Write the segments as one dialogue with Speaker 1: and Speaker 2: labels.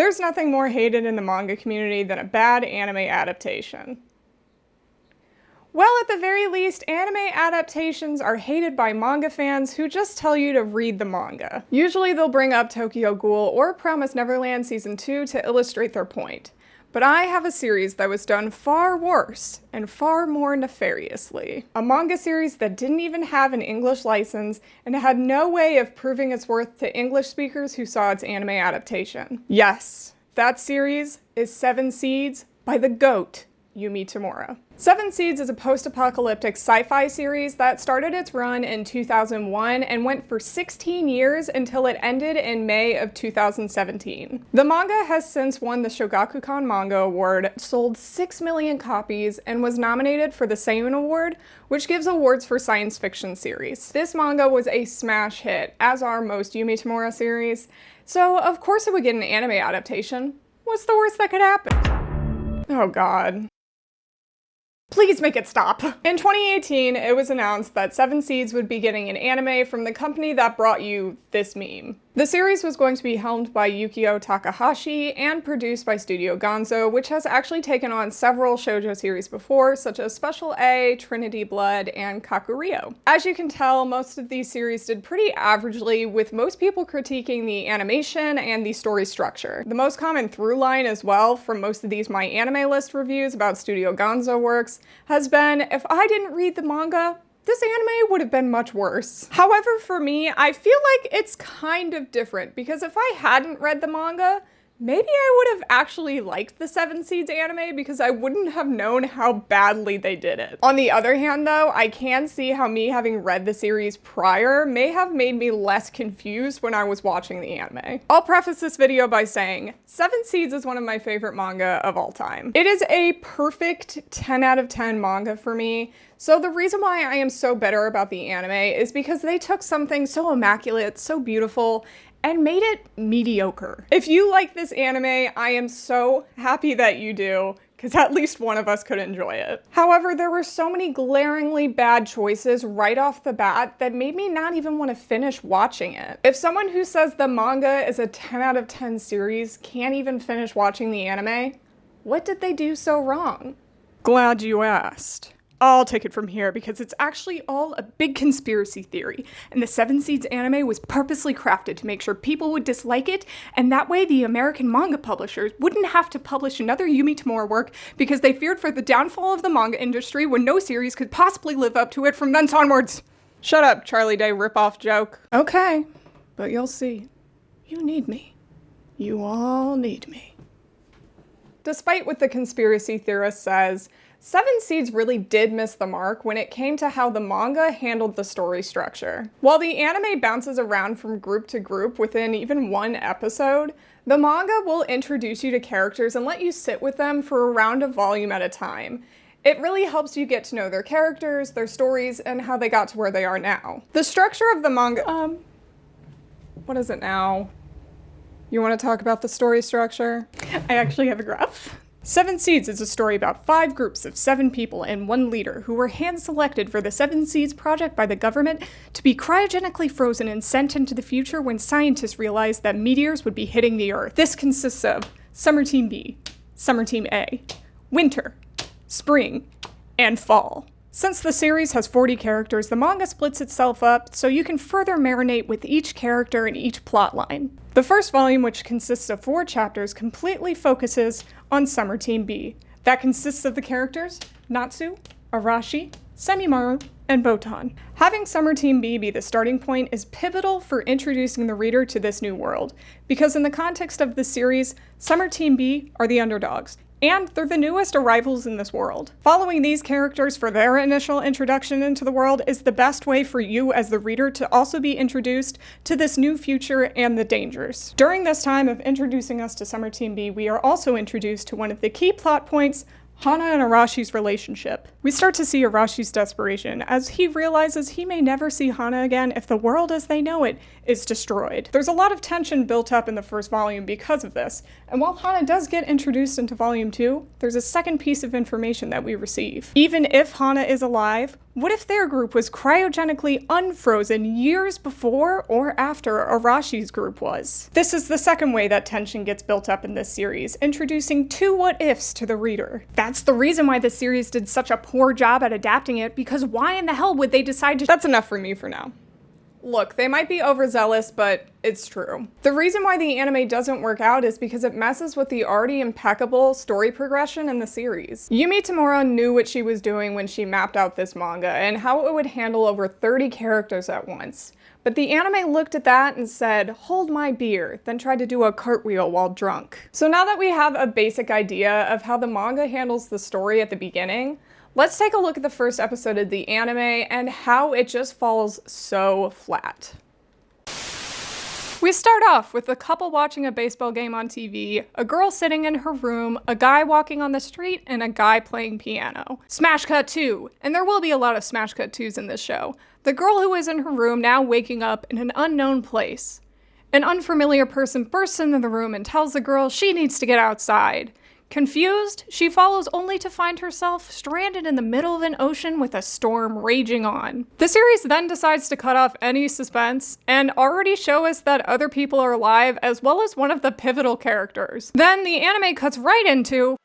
Speaker 1: There's nothing more hated in the manga community than a bad anime adaptation. Well, at the very least, anime adaptations are hated by manga fans who just tell you to read the manga. Usually they'll bring up Tokyo Ghoul or Promised Neverland Season 2 to illustrate their point. But I have a series that was done far worse and far more nefariously. A manga series that didn't even have an English license and had no way of proving its worth to English speakers who saw its anime adaptation. Yes, that series is Seven Seeds by the GOAT, Yumi Tamura. Seven Seeds is a post-apocalyptic sci-fi series that started its run in 2001 and went for 16 years until it ended in May of 2017. The manga has since won the Shogakukan Manga Award, sold 6 million copies, and was nominated for the Seiun Award, which gives awards for science fiction series. This manga was a smash hit, as are most Yumi Tamura series, so of course it would get an anime adaptation. What's the worst that could happen? Oh god. Please make it stop. In 2018, it was announced that Seven Seeds would be getting an anime from the company that brought you this meme. The series was going to be helmed by Yukio Takahashi and produced by Studio Gonzo, which has actually taken on several shoujo series before, such as Special A, Trinity Blood, and Kakurio. As you can tell, most of these series did pretty averagely, with most people critiquing the animation and the story structure. The most common through line as well from most of these My Anime List reviews about Studio Gonzo works has been, if I didn't read the manga, this anime would have been much worse. However, for me, I feel like it's kind of different, because if I hadn't read the manga, maybe I would have actually liked the Seven Seeds anime because I wouldn't have known how badly they did it. On the other hand though, I can see how me having read the series prior may have made me less confused when I was watching the anime. I'll preface this video by saying, Seven Seeds is one of my favorite manga of all time. It is a perfect 10 out of 10 manga for me. So the reason why I am so bitter about the anime is because they took something so immaculate, so beautiful, and made it mediocre. If you like this anime, I am so happy that you do, because at least one of us could enjoy it. However, there were so many glaringly bad choices right off the bat that made me not even want to finish watching it. If someone who says the manga is a 10 out of 10 series can't even finish watching the anime, what did they do so wrong? Glad you asked. I'll take it from here because it's actually all a big conspiracy theory, and the Seven Seeds anime was purposely crafted to make sure people would dislike it, and that way the American manga publishers wouldn't have to publish another Yumi Tamura work because they feared for the downfall of the manga industry when no series could possibly live up to it from thence onwards. Shut up, Charlie Day ripoff joke. Okay, but you'll see. You need me. You all need me. Despite what the conspiracy theorist says, Seven Seeds really did miss the mark when it came to how the manga handled the story structure. While the anime bounces around from group to group within even one episode, the manga will introduce you to characters and let you sit with them for around a volume at a time. It really helps you get to know their characters, their stories, and how they got to where they are now. The structure of the manga, what is it now? You want to talk about the story structure? I actually have a graph. Seven Seeds is a story about 5 groups of 7 people and 1 leader who were hand-selected for the Seven Seeds project by the government to be cryogenically frozen and sent into the future when scientists realized that meteors would be hitting the Earth. This consists of Summer Team B, Summer Team A, Winter, Spring, and Fall. Since the series has 40 characters, the manga splits itself up so you can further marinate with each character and each plotline. The first volume, which consists of 4 chapters, completely focuses on Summer Team B. That consists of the characters Natsu, Arashi, Semimaru, and Botan. Having Summer Team B be the starting point is pivotal for introducing the reader to this new world, because in the context of the series, Summer Team B are the underdogs, and they're the newest arrivals in this world. Following these characters for their initial introduction into the world is the best way for you as the reader to also be introduced to this new future and the dangers. During this time of introducing us to Summer Team B, we are also introduced to one of the key plot points, Hana and Arashi's relationship. We start to see Arashi's desperation as he realizes he may never see Hana again if the world as they know it is destroyed. There's a lot of tension built up in the first volume because of this, and while Hana does get introduced into volume 2, there's a second piece of information that we receive. Even if Hana is alive, what if their group was cryogenically unfrozen years before or after Arashi's group was? This is the second way that tension gets built up in this series, introducing two what-ifs to the reader. That's the reason why the series did such a poor job at adapting it, because why in the hell would they decide to— That's enough for me for now. Look, they might be overzealous, but it's true. The reason why the anime doesn't work out is because it messes with the already impeccable story progression in the series. Yumi Tamura knew what she was doing when she mapped out this manga and how it would handle over 30 characters at once. But the anime looked at that and said, "Hold my beer," then tried to do a cartwheel while drunk. So now that we have a basic idea of how the manga handles the story at the beginning, let's take a look at the first episode of the anime and how it just falls so flat. We start off with a couple watching a baseball game on TV, a girl sitting in her room, a guy walking on the street, and a guy playing piano. Smash cut 2, and there will be a lot of smash cut 2s in this show. The girl who is in her room now waking up in an unknown place. An unfamiliar person bursts into the room and tells the girl she needs to get outside. Confused, she follows only to find herself stranded in the middle of an ocean with a storm raging on. The series then decides to cut off any suspense and already show us that other people are alive as well as one of the pivotal characters. Then the anime cuts right into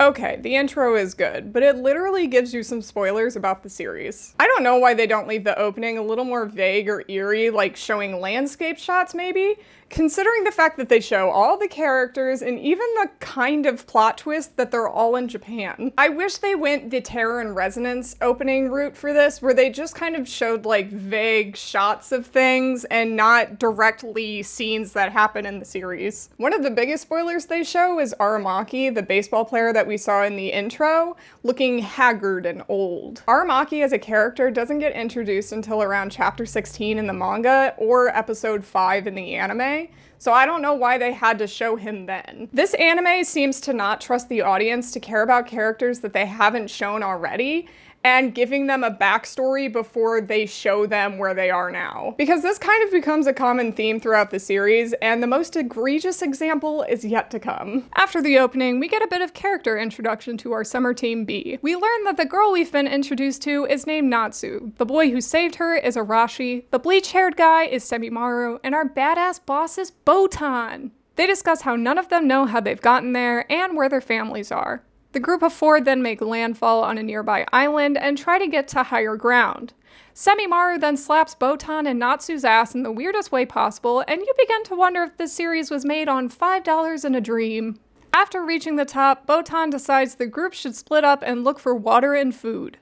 Speaker 1: Okay, the intro is good, but it literally gives you some spoilers about the series. I don't know why they don't leave the opening a little more vague or eerie, like showing landscape shots maybe, considering the fact that they show all the characters and even the kind of plot twist that they're all in Japan. I wish they went the Terror and Resonance opening route for this, where they just kind of showed like vague shots of things and not directly scenes that happen in the series. One of the biggest spoilers they show is Aramaki, the baseball player that we saw in the intro, looking haggard and old. Aramaki as a character doesn't get introduced until around chapter 16 in the manga or episode 5 in the anime, so I don't know why they had to show him then. This anime seems to not trust the audience to care about characters that they haven't shown already, and giving them a backstory before they show them where they are now. Because this kind of becomes a common theme throughout the series, and the most egregious example is yet to come. After the opening, we get a bit of character introduction to our summer team B. We learn that the girl we've been introduced to is named Natsu, the boy who saved her is Arashi, the bleach-haired guy is Semimaru, and our badass boss is Botan. They discuss how none of them know how they've gotten there and where their families are. The group of 4 then make landfall on a nearby island and try to get to higher ground. Semimaru then slaps Botan and Natsu's ass in the weirdest way possible, and you begin to wonder if this series was made on $5 and a dream. After reaching the top, Botan decides the group should split up and look for water and food.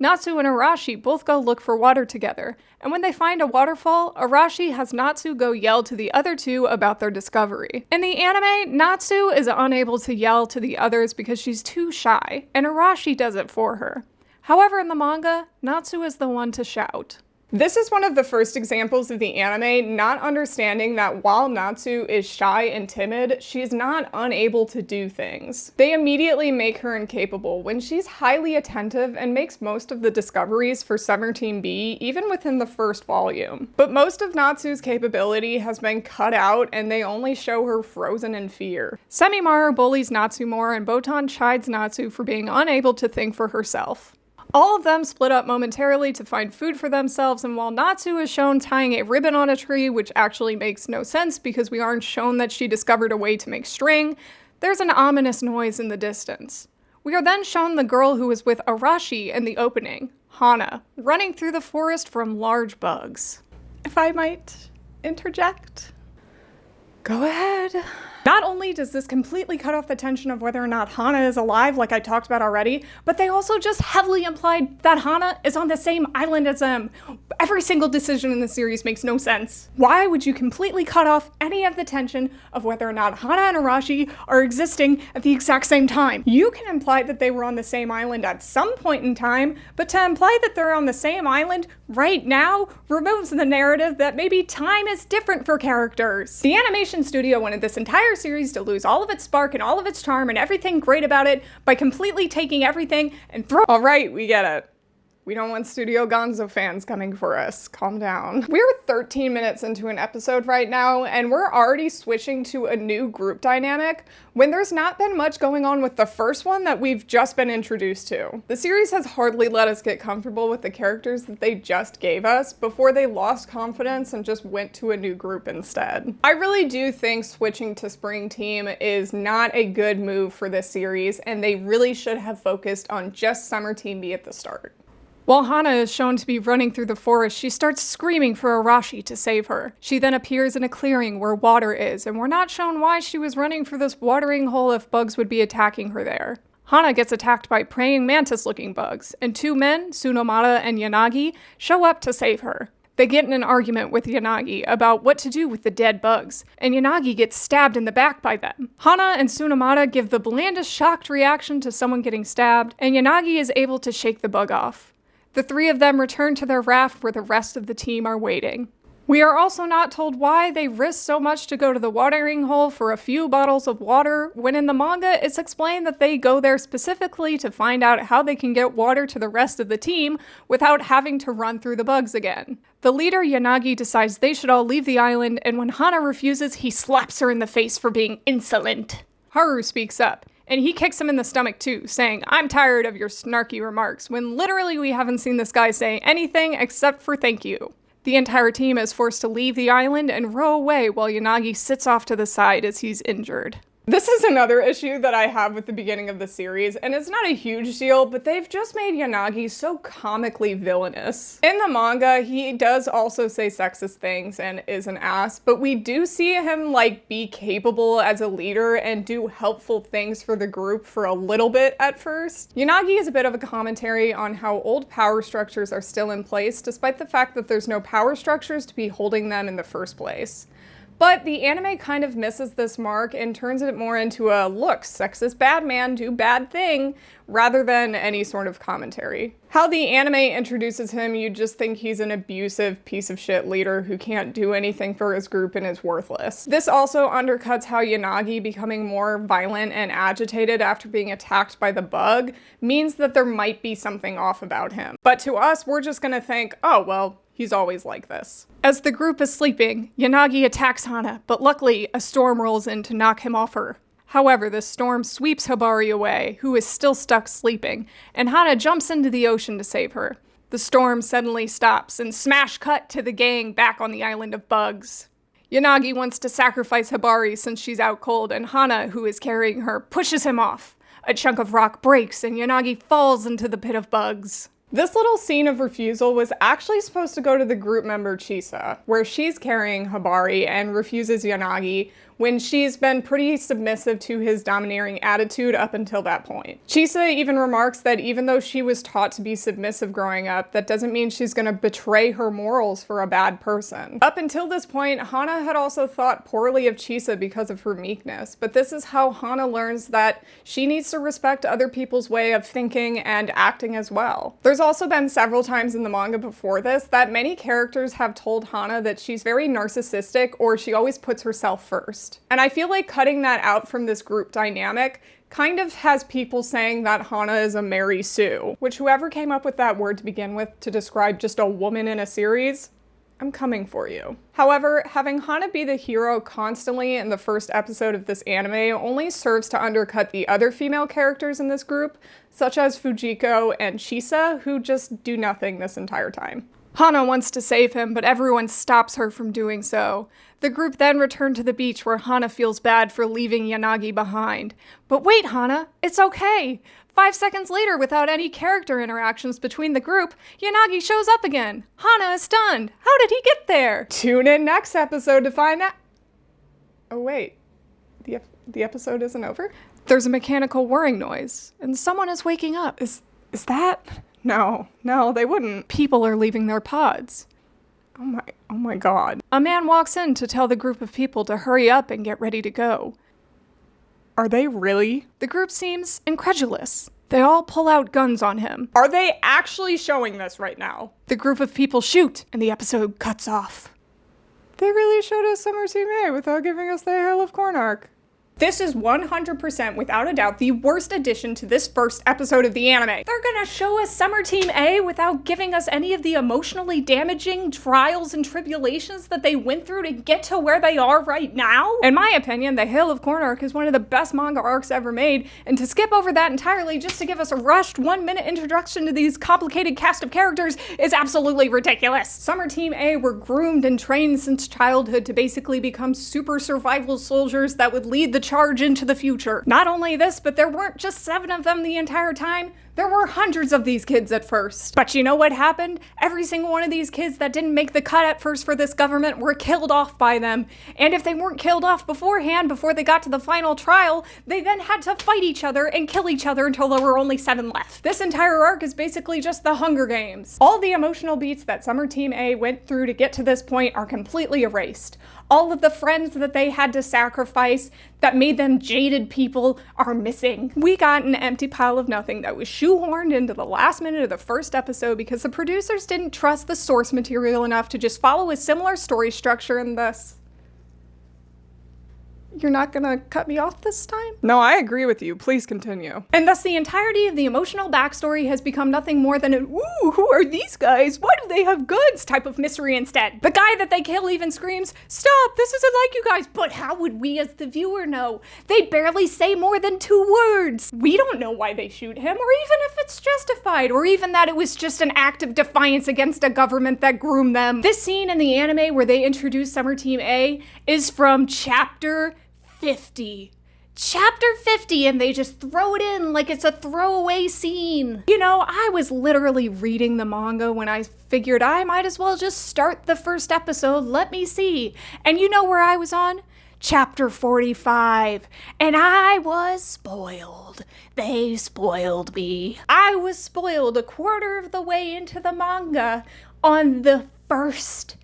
Speaker 1: Natsu and Arashi both go look for water together, and when they find a waterfall, Arashi has Natsu go yell to the other two about their discovery. In the anime, Natsu is unable to yell to the others because she's too shy, and Arashi does it for her. However, in the manga, Natsu is the one to shout. This is one of the first examples of the anime not understanding that while Natsu is shy and timid, she's not unable to do things. They immediately make her incapable when she's highly attentive and makes most of the discoveries for Summer Team B even within the first volume. But most of Natsu's capability has been cut out and they only show her frozen in fear. Semimaru bullies Natsu more and Botan chides Natsu for being unable to think for herself. All of them split up momentarily to find food for themselves, and while Natsu is shown tying a ribbon on a tree, which actually makes no sense because we aren't shown that she discovered a way to make string, there's an ominous noise in the distance. We are then shown the girl who was with Arashi in the opening, Hana, running through the forest from large bugs. If I might interject? Go ahead. Not only does this completely cut off the tension of whether or not Hana is alive, like I talked about already, but they also just heavily implied that Hana is on the same island as them. Every single decision in the series makes no sense. Why would you completely cut off any of the tension of whether or not Hana and Arashi are existing at the exact same time? You can imply that they were on the same island at some point in time, but to imply that they're on the same island right now removes the narrative that maybe time is different for characters. The animation studio wanted this entire series to lose all of its spark and all of its charm and everything great about it by completely taking everything and Alright, we get it. We don't want Studio Gonzo fans coming for us. Calm down. We're 13 minutes into an episode right now, and we're already switching to a new group dynamic when there's not been much going on with the first one that we've just been introduced to. The series has hardly let us get comfortable with the characters that they just gave us before they lost confidence and just went to a new group instead. I really do think switching to Spring Team is not a good move for this series, and they really should have focused on just Summer Team B at the start. While Hana is shown to be running through the forest, she starts screaming for Arashi to save her. She then appears in a clearing where water is, and we're not shown why she was running for this watering hole if bugs would be attacking her there. Hana gets attacked by praying mantis-looking bugs, and two men, Tsunomata and Yanagi, show up to save her. They get in an argument with Yanagi about what to do with the dead bugs, and Yanagi gets stabbed in the back by them. Hana and Tsunomata give the blandest shocked reaction to someone getting stabbed, and Yanagi is able to shake the bug off. The three of them return to their raft where the rest of the team are waiting. We are also not told why they risked so much to go to the watering hole for a few bottles of water, when in the manga it's explained that they go there specifically to find out how they can get water to the rest of the team without having to run through the bugs again. The leader, Yanagi, decides they should all leave the island, and when Hana refuses, he slaps her in the face for being insolent. Haru speaks up, and he kicks him in the stomach too, saying, "I'm tired of your snarky remarks," when literally we haven't seen this guy say anything except for thank you. The entire team is forced to leave the island and row away while Yanagi sits off to the side as he's injured. This is another issue that I have with the beginning of the series, and it's not a huge deal, but they've just made Yanagi so comically villainous. In the manga, he does also say sexist things and is an ass, but we do see him be capable as a leader and do helpful things for the group for a little bit at first. Yanagi is a bit of a commentary on how old power structures are still in place, despite the fact that there's no power structures to be holding them in the first place. But the anime kind of misses this mark and turns it more into a, look, sexist bad man do bad thing, rather than any sort of commentary. How the anime introduces him, you just think he's an abusive piece of shit leader who can't do anything for his group and is worthless. This also undercuts how Yanagi becoming more violent and agitated after being attacked by the bug means that there might be something off about him. But to us, we're just gonna think, oh well, he's always like this. As the group is sleeping, Yanagi attacks Hana, but luckily a storm rolls in to knock him off her. However, the storm sweeps Hibari away, who is still stuck sleeping, and Hana jumps into the ocean to save her. The storm suddenly stops, and smash cut to the gang back on the island of bugs. Yanagi wants to sacrifice Hibari since she's out cold, and Hana, who is carrying her, pushes him off. A chunk of rock breaks, and Yanagi falls into the pit of bugs. This little scene of refusal was actually supposed to go to the group member Chisa, where she's carrying Hibari and refuses Yanagi when she's been pretty submissive to his domineering attitude up until that point. Chisa even remarks that even though she was taught to be submissive growing up, that doesn't mean she's gonna betray her morals for a bad person. Up until this point, Hana had also thought poorly of Chisa because of her meekness, but this is how Hana learns that she needs to respect other people's way of thinking and acting as well. There's also been several times in the manga before this that many characters have told Hana that she's very narcissistic or she always puts herself first. And I feel like cutting that out from this group dynamic kind of has people saying that Hana is a Mary Sue, which whoever came up with that word to begin with to describe just a woman in a series, I'm coming for you. However, having Hana be the hero constantly in the first episode of this anime only serves to undercut the other female characters in this group, such as Fujiko and Chisa, who just do nothing this entire time. Hana wants to save him, but everyone stops her from doing so. The group then return to the beach where Hana feels bad for leaving Yanagi behind. But wait, Hana, it's okay! 5 seconds later, without any character interactions between the group, Yanagi shows up again. Hana is stunned. How did he get there? Tune in next episode to find out. Oh wait, The episode isn't over? There's a mechanical whirring noise, and someone is waking up. Is that? No, they wouldn't. People are leaving their pods. Oh my god. A man walks in to tell the group of people to hurry up and get ready to go. Are they really? The group seems incredulous. They all pull out guns on him. Are they actually showing this right now? The group of people shoot, and the episode cuts off. They really showed us Summer Team A without giving us the Hail of Corn arc. This is 100% without a doubt the worst addition to this first episode of the anime. They're gonna show us Summer Team A without giving us any of the emotionally damaging trials and tribulations that they went through to get to where they are right now? In my opinion, the Hail of Corn arc is one of the best manga arcs ever made, and to skip over that entirely just to give us a rushed 1-minute introduction to these complicated cast of characters is absolutely ridiculous. Summer Team A were groomed and trained since childhood to basically become super survival soldiers that would lead the charge into the future. Not only this, but there weren't just 7 of them the entire time. There were hundreds of these kids at first. But you know what happened? Every single one of these kids that didn't make the cut at first for this government were killed off by them. And if they weren't killed off beforehand, before they got to the final trial, they then had to fight each other and kill each other until there were only 7 left. This entire arc is basically just the Hunger Games. All the emotional beats that Summer Team A went through to get to this point are completely erased. All of the friends that they had to sacrifice that made them jaded people are missing. We got an empty pile of nothing that was shoehorned into the last minute of the first episode because the producers didn't trust the source material enough to just follow a similar story structure in this. You're not gonna cut me off this time? No, I agree with you. Please continue. And thus the entirety of the emotional backstory has become nothing more than an, ooh, who are these guys? Why do they have guns? Type of mystery instead. The guy that they kill even screams, stop, this isn't like you guys. But how would we as the viewer know? They barely say more than 2 words. We don't know why they shoot him, or even if it's justified, or even that it was just an act of defiance against a government that groomed them. This scene in the anime where they introduce Summer Team A is from chapter 50. Chapter 50, and they just throw it in like it's a throwaway scene. You know, I was literally reading the manga when I figured I might as well just start the first episode, let me see. And you know where I was on? Chapter 45. And I was spoiled. They spoiled me. I was spoiled a quarter of the way into the manga on the first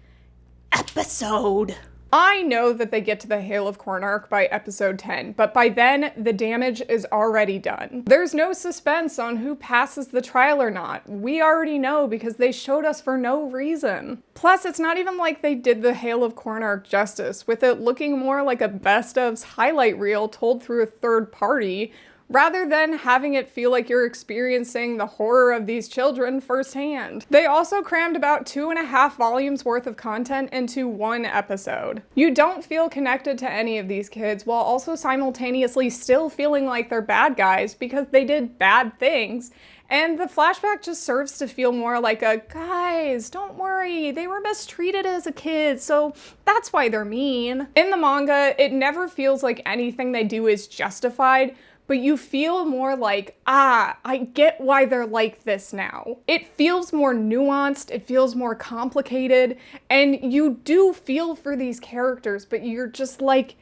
Speaker 1: episode. I know that they get to the Hail of Corn arc by episode 10, but by then, the damage is already done. There's no suspense on who passes the trial or not. We already know because they showed us for no reason. Plus, it's not even like they did the Hail of Corn arc justice, with it looking more like a best-ofs highlight reel told through a third party, rather than having it feel like you're experiencing the horror of these children firsthand. They also crammed about 2.5 volumes worth of content into 1 episode. You don't feel connected to any of these kids while also simultaneously still feeling like they're bad guys because they did bad things. And the flashback just serves to feel more like a, guys, don't worry, they were mistreated as a kid, so that's why they're mean. In the manga, it never feels like anything they do is justified, but you feel more like, I get why they're like this now. It feels more nuanced, it feels more complicated, and you do feel for these characters, but you're just like,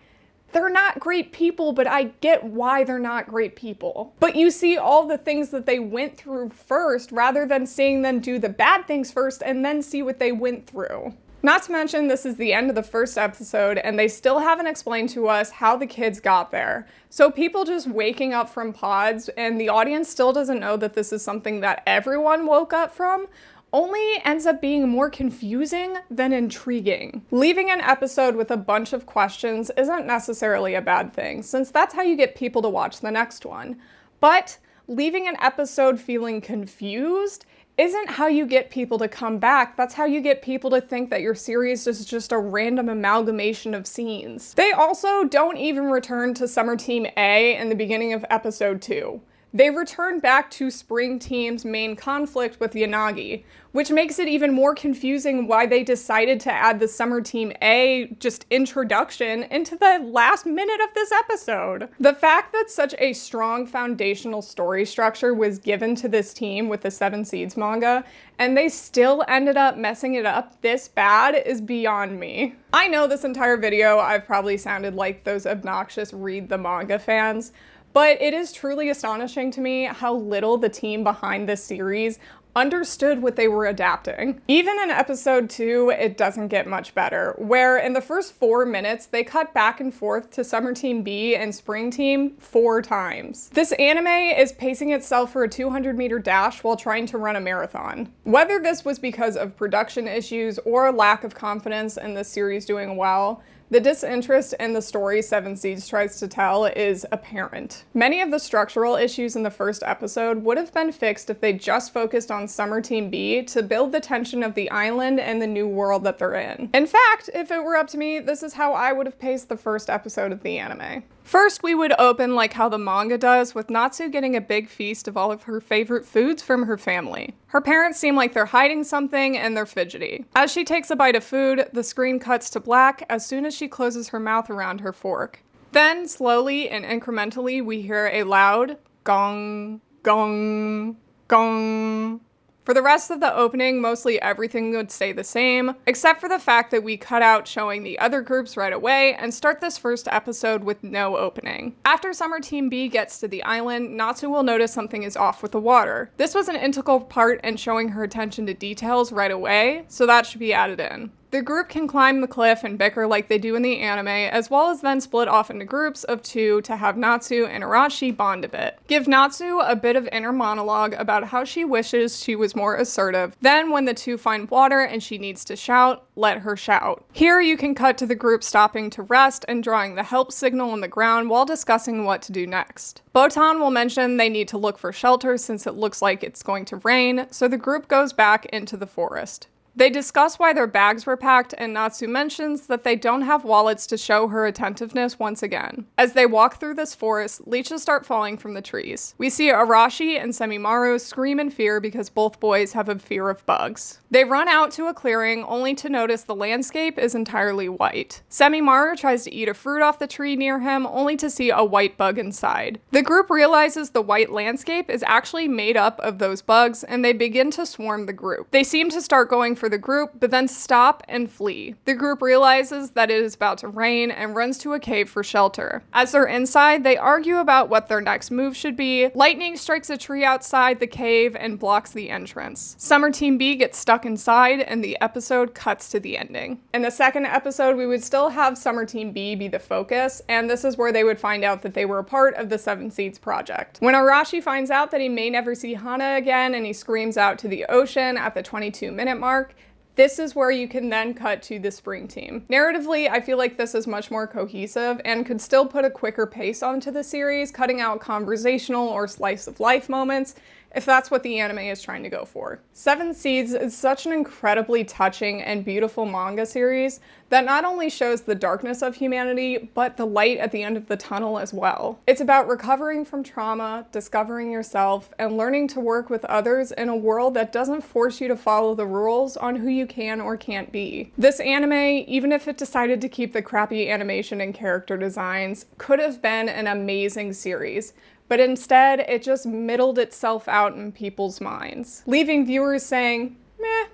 Speaker 1: they're not great people, but I get why they're not great people. But you see all the things that they went through first, rather than seeing them do the bad things first and then see what they went through. Not to mention, this is the end of the first episode, and they still haven't explained to us how the kids got there. So people just waking up from pods, and the audience still doesn't know that this is something that everyone woke up from, only ends up being more confusing than intriguing. Leaving an episode with a bunch of questions isn't necessarily a bad thing, since that's how you get people to watch the next one. But leaving an episode feeling confused isn't how you get people to come back. That's how you get people to think that your series is just a random amalgamation of scenes. They also don't even return to Summer Team A in the beginning of episode 2. They return back to Spring Team's main conflict with Yanagi, which makes it even more confusing why they decided to add the Summer Team A just introduction into the last minute of this episode. The fact that such a strong foundational story structure was given to this team with the Seven Seeds manga, and they still ended up messing it up this bad is beyond me. I know this entire video I've probably sounded like those obnoxious read the manga fans, but it is truly astonishing to me how little the team behind this series understood what they were adapting. Even in episode 2, it doesn't get much better, where in the first 4 minutes, they cut back and forth to Summer Team B and Spring Team 4 times. This anime is pacing itself for a 200-meter dash while trying to run a marathon. Whether this was because of production issues or a lack of confidence in the series doing well, the disinterest in the story Seven Seeds tries to tell is apparent. Many of the structural issues in the first episode would have been fixed if they just focused on Summer Team B to build the tension of the island and the new world that they're in. In fact, if it were up to me, this is how I would have paced the first episode of the anime. First, we would open like how the manga does, with Natsu getting a big feast of all of her favorite foods from her family. Her parents seem like they're hiding something and they're fidgety. As she takes a bite of food, the screen cuts to black as soon as she closes her mouth around her fork. Then, slowly and incrementally, we hear a loud gong, gong, gong. For the rest of the opening, mostly everything would stay the same, except for the fact that we cut out showing the other groups right away and start this first episode with no opening. After Summer Team B gets to the island, Natsu will notice something is off with the water. This was an integral part in showing her attention to details right away, so that should be added in. The group can climb the cliff and bicker like they do in the anime, as well as then split off into groups of 2 to have Natsu and Arashi bond a bit. Give Natsu a bit of inner monologue about how she wishes she was more assertive. Then when the 2 find water and she needs to shout, let her shout. Here you can cut to the group stopping to rest and drawing the help signal on the ground while discussing what to do next. Botan will mention they need to look for shelter since it looks like it's going to rain, so the group goes back into the forest. They discuss why their bags were packed, and Natsu mentions that they don't have wallets to show her attentiveness once again. As they walk through this forest, leeches start falling from the trees. We see Arashi and Semimaru scream in fear because both boys have a fear of bugs. They run out to a clearing only to notice the landscape is entirely white. Semimaru tries to eat a fruit off the tree near him only to see a white bug inside. The group realizes the white landscape is actually made up of those bugs, and they begin to swarm the group. They seem to start going for the group, but then stop and flee. The group realizes that it is about to rain and runs to a cave for shelter. As they're inside, they argue about what their next move should be. Lightning strikes a tree outside the cave and blocks the entrance. Summer Team B gets stuck inside, and the episode cuts to the ending. In the second episode, we would still have Summer Team B be the focus, and this is where they would find out that they were a part of the Seven Seeds project. When Arashi finds out that he may never see Hana again and he screams out to the ocean at the 22-minute mark, this is where you can then cut to the Spring Team. Narratively, I feel like this is much more cohesive and could still put a quicker pace onto the series, cutting out conversational or slice of life moments, if that's what the anime is trying to go for. Seven Seeds is such an incredibly touching and beautiful manga series that not only shows the darkness of humanity, but the light at the end of the tunnel as well. It's about recovering from trauma, discovering yourself, and learning to work with others in a world that doesn't force you to follow the rules on who you can or can't be. This anime, even if it decided to keep the crappy animation and character designs, could have been an amazing series. But instead, it just middled itself out in people's minds, leaving viewers saying, meh,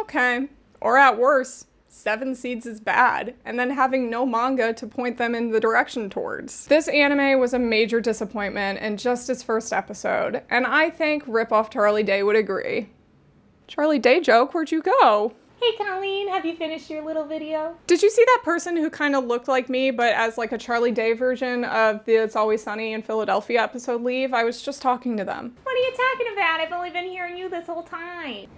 Speaker 1: okay, or at worst, Seven Seeds is bad, and then having no manga to point them in the direction towards. This anime was a major disappointment in just its first episode, and I think Ripoff Charlie Day would agree. Charlie Day joke, where'd you go?
Speaker 2: Hey Colleen, have you finished your little video?
Speaker 1: Did you see that person who kind of looked like me, but as like a Charlie Day version of the It's Always Sunny in Philadelphia episode leave? I was just talking to them.
Speaker 2: What are you talking about? I've only been hearing you this whole time.